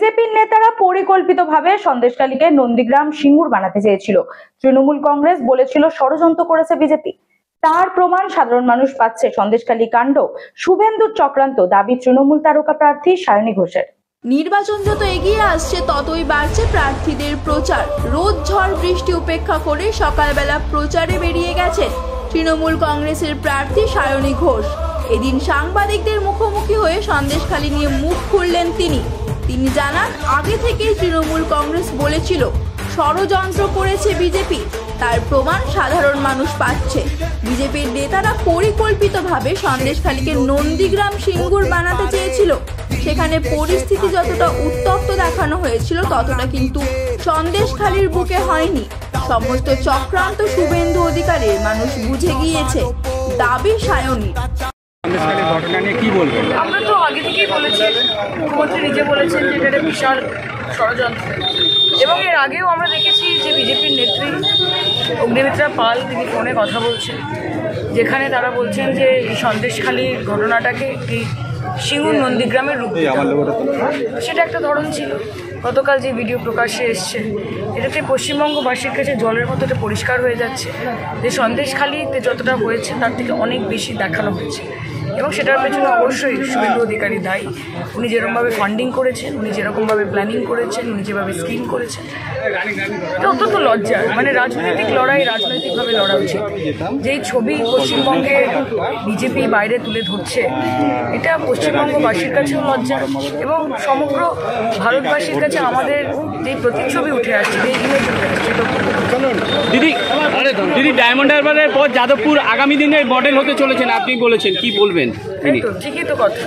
বিজেপির নেতারা পরিকল্পিতভাবে সন্দেশখালীকে নন্দীগ্রাম সিঙ্গুর বানাতে চেয়েছিল। তৃণমূল কংগ্রেস বলেছিল ষড়যন্ত্র করেছে বিজেপি। তার প্রমাণ সাধারণ মানুষ পাচ্ছে। সন্দেশখালী কাণ্ড শুভেন্দুর চক্রান্ত, দাবি তৃণমূল তারকা প্রার্থী সায়নী ঘোষের। নির্বাচন যত এগিয়ে আসছে ততই বাড়ছে প্রার্থীদের প্রচার। রোদ ঝড় বৃষ্টি উপেক্ষা করে সকালবেলা প্রচারে বেরিয়ে গেছেন তৃণমূল কংগ্রেসের প্রার্থী সায়নী ঘোষ। এদিন সাংবাদিকদের মুখোমুখি হয়ে সন্দেশখালী নিয়ে মুখ খুললেন তিনি জানান, আগে থেকেই তৃণমূল কংগ্রেস বলেছিল ষড়যন্ত্র করেছে বিজেপি। তার প্রমাণ সাধারণ মানুষ পাচ্ছে। বিজেপির নেতারা পরিকল্পিতভাবে সন্দেশখালীকে নন্দীগ্রাম সিঙ্গুর বানাতে চেয়েছিল। সেখানে পরিস্থিতি যতটা উত্তপ্ত দেখানো হয়েছিল ততটা কিন্তু সন্দেশখালীর বুকে হয়নি। সমস্ত চক্রান্ত শুভেন্দু অধিকারীর মানুষ বুঝে গিয়েছে, দাবি সায়নী। ঘটনা নিয়ে কি বলবেন? আমরা তো আগে থেকেই বলেছি, মুখ্যমন্ত্রী নিজে বলেছেন যে এটা বিশাল ষড়যন্ত্র, এবং এর আগেও আমরা দেখেছি যে বিজেপির নেত্রী অগ্নিমিত্রা পাল তিনি ফোনে কথা বলছেন, যেখানে তারা বলছেন যে এই সন্দেশখালীর ঘটনাটাকে এই সিঙ্গুর নন্দীগ্রামের রূপ দিতে হবে। সেটা একটা ধরন ছিল। গতকাল যে ভিডিও প্রকাশ্যে এসছে, এটাতে পশ্চিমবঙ্গবাসীর কাছে জলের মতো পরিষ্কার হয়ে যাচ্ছে যে সন্দেশখালীতে যতটা হয়েছে তার থেকে অনেক বেশি দেখানো হয়েছে, এবং সেটার পেছনে অবশ্যই শুভেন্দু অধিকারী দায়ী। উনি যেরকমভাবে ফান্ডিং করেছেন, উনি যেরকমভাবে প্ল্যানিং করেছেন, উনি যেভাবে স্কিম করেছেন, এটা অত্যন্ত লজ্জার। মানে রাজনৈতিক লড়াই রাজনৈতিকভাবে লড়া উচিত। যেই ছবি পশ্চিমবঙ্গে বিজেপি বাইরে তুলে ধরছে, এটা পশ্চিমবঙ্গবাসীর কাছেও লজ্জা, এবং সমগ্র ভারতবাসীর কাছে আমাদের যে প্রতিচ্ছবি উঠে আসছে, যে ইমেজ উঠে আসছে। দিদি ডায়মন্ড হারবারের পর যাদবপুর আগামী দিনে মডেল হতে চলেছেন, আপনি বলেছেন, কি বলবেন? ঠিকই তো কথা।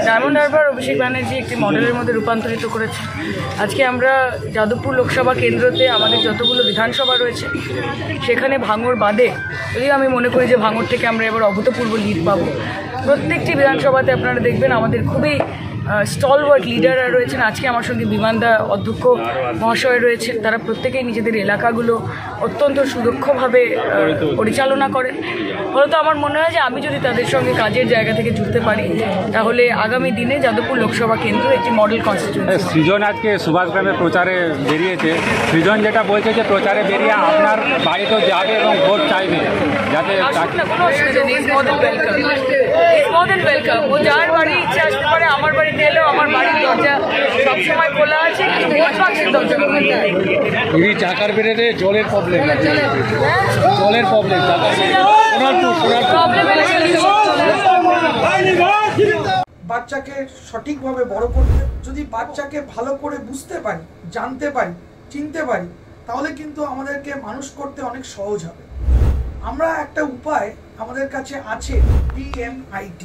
ডায়মন্ড হারবার অভিষেক ব্যানার্জি একটি মডেলের মধ্যে রূপান্তরিত করেছে। আজকে আমরা যাদবপুর লোকসভা কেন্দ্রতে আমাদের যতগুলো বিধানসভা রয়েছে, সেখানে ভাঙড় বাদে, যদিও আমি মনে করি যে ভাঙড় থেকে আমরা এবার অভূতপূর্ব লিড পাবো, প্রত্যেকটি বিধানসভাতে আপনারা দেখবেন আমাদের খুবই স্টলওয়ার্ড লিডাররা রয়েছেন। আজকে আমার সঙ্গে বিমানদা অধ্যক্ষ মহাশয় রয়েছেন। তারা প্রত্যেকেই নিজেদের এলাকাগুলো অত্যন্ত সুদক্ষভাবে পরিচালনা করেন। ফলত আমার মনে হয় যে আমি যদি তাদের সঙ্গে কাজের জায়গা থেকে জুড়তে পারি, তাহলে আগামী দিনে যাদবপুর লোকসভা কেন্দ্র একটি মডেল কনস্টিটিউয়েন্সি। সৃজন আজকে সুভাষগ্রামে প্রচারে বেরিয়েছে। সৃজন যেটা বলছে যে প্রচারে বেরিয়ে আপনার বাড়িতেও যাবে এবং ভোট চাইবে, যাতে কোনো অসুবিধা নেই। ওয়েলকাম। ও যার বাড়ি ইচ্ছে আসতে পারে। আমার বাড়িতে এলেও আমার বাড়ির দরজা সবসময় খোলা আছে। ভোট বাক্সের দরজা চাকার বেড়ে জলের প্রবলেম, জলের প্রবলেম, বাচ্চাকে সঠিকভাবে বড় করতে, যদি বাচ্চাকে ভালো করে বুঝতে পারি, জানতে পারি, চিনতে পারি, তাহলে কিন্তু আমাদেরকে মানুষ করতে অনেক সহজ হবে। আমরা একটা উপায় আমাদের কাছে আছে, DMIT,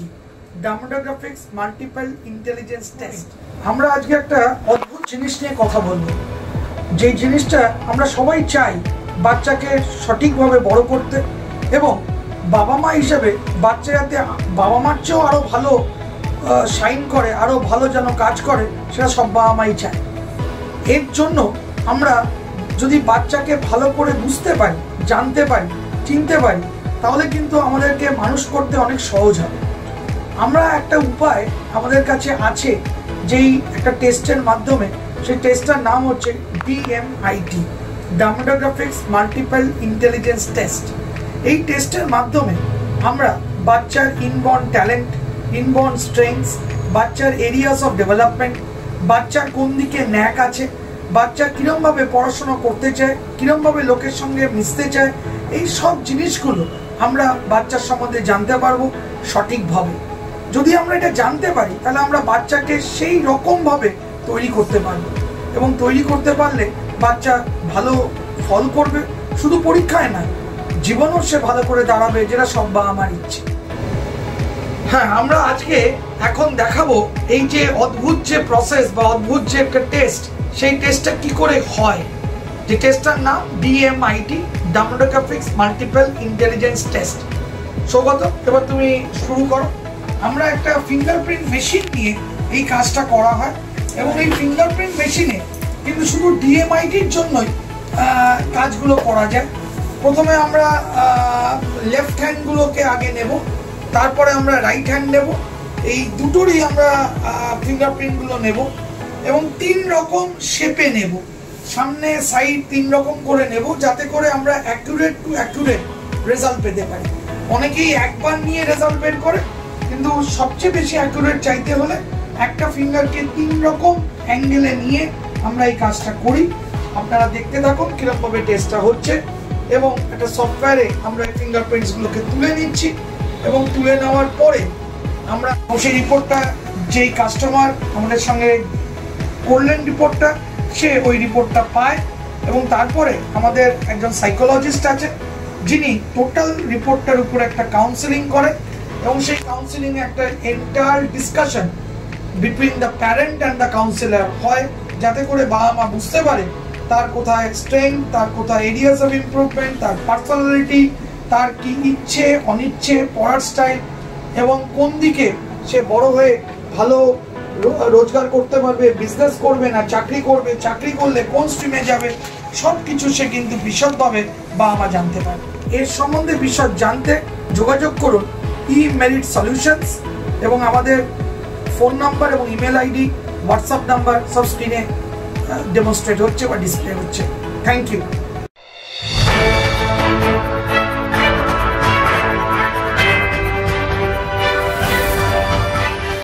demographics multiple intelligence test. আমরা আজকে একটা অদ্ভুত জিনিস নিয়ে কথা বলবো, যে জিনিসটা আমরা সবাই চাই বাচ্চাকে সঠিকভাবে বড় করতে, এবং বাবা মা হিসেবে বাচ্চা যাতে বাবা মার চেয়েও আরও ভালো শাইন করে, আরও ভালো যেন কাজ করে, সেটা সব বাবা মাই চায়। এর জন্য আমরা যদি বাচ্চাকে ভালো করে বুঝতে পারি, জানতে পারি, চিনতে পারি, তাহলে কিন্তু আমাদেরকে মানুষ করতে অনেক সহজ হবে। আমরা একটা উপায় আমাদের কাছে আছে, যেই একটা টেস্টের মাধ্যমে, সেই টেস্টটার নাম হচ্ছে DMIT, demographics multiple intelligence test. এই টেস্টের মাধ্যমে আমরা বাচ্চার ইনবর্ন ট্যালেন্ট, ইনবর্ন স্ট্রেংথস, বাচ্চার এরিয়াস অফ ডেভেলপমেন্ট, বাচ্চার কোন দিকে ন্যাক আছে, বাচ্চা কীরমভাবে পড়াশোনা করতে চায়, কীরমভাবে লোকের সঙ্গে মিশতে চায়, এই সব জিনিসগুলো আমরা বাচ্চার সম্বন্ধে জানতে পারবো সঠিকভাবে। যদি আমরা এটা জানতে পারি, তাহলে আমরা বাচ্চাকে সেই রকমভাবে তৈরি করতে পারবো, এবং তৈরি করতে পারলে বাচ্চা ভালো ফল করবে, শুধু পরীক্ষায় না, জীবনও সে ভালো করে দাঁড়াবে, যেটা সব বাবা মার ইচ্ছে। হ্যাঁ, আমরা আজকে এখন দেখাবো এই যে অদ্ভুত যে প্রসেস বা অদ্ভুত যে একটা টেস্ট, সেই টেস্টটা কি করে হয়। যে টেস্টটার নাম DMIT, demographics multiple intelligence test. Saugata, এবার তুমি শুরু করো। আমরা একটা ফিঙ্গারপ্রিন্ট মেশিন নিয়ে এই কাজটা করা হয়, এবং এই ফিঙ্গারপ্রিন্ট মেশিনে কিন্তু শুধু DMITর জন্যই কাজগুলো করা যায়। প্রথমে আমরা লেফট হ্যান্ডগুলোকে আগে নেব, তারপরে আমরা রাইট হ্যান্ড নেব। এই দুটোরই আমরা ফিঙ্গারপ্রিন্টগুলো নেব, এবং 3 রকম শেপে নেব, সামনে সাইড 3 রকম করে নেব, যাতে করে আমরা অ্যাকুরেট টু অ্যাকুরেট রেজাল্ট পেতে পারি। অনেকেই একবার নিয়ে রেজাল্ট বের করে, কিন্তু সবচেয়ে বেশি অ্যাকুরেট চাইতে হলে একটা ফিঙ্গারকে 3 রকম অ্যাঙ্গেলে নিয়ে আমরা এই কাজটা করি। আপনারা দেখতে থাকুন কিরকমভাবে টেস্টটা হচ্ছে, এবং একটা সফটওয়্যারে আমরা এই ফিঙ্গারপ্রিন্টসগুলোকে তুলে নিচ্ছি, এবং তুলে নেওয়ার পরে আমরা সেই রিপোর্টটা যেই কাস্টমার আমাদের সঙ্গে করলেন রিপোর্টটা, সে ওই রিপোর্টটা পায়, এবং তারপরে আমাদের একজন সাইকোলজিস্ট আছে যিনি টোটাল রিপোর্টটার উপর একটা কাউন্সেলিং করে, এবং সেই কাউন্সেলিং একটা entire discussion between the parent and the councillor হয়, যাতে করে বাবা মা বুঝতে পারে তার কোথায় স্ট্রেংথ, তার কোথায় এরিয়াস অফ ইমপ্রুভমেন্ট, তার পার্সোনালিটি, তার কি ইচ্ছে অনিচ্ছে, পড়ার স্টাইল, এবং কোন দিকে সে বড় হয়ে ভালো রোজগার করতে পারবে, বিজনেস করবে না চাকরি করবে, চাকরি করলে কোন স্ট্রিমে যাবে, সব কিছু সে কিন্তু বিশদভাবে বাবা মা জানতে পারে। এর সম্বন্ধে বিশদ জানতে যোগাযোগ করুন ই-মেরিট সলিউশনস, এবং আমাদের ফোন নাম্বার এবং ইমেল আইডি, হোয়াটসঅ্যাপ নাম্বার সব স্ক্রিনে ডেমনস্ট্রেট হচ্ছে বা ডিসপ্লে হচ্ছে। Thank you.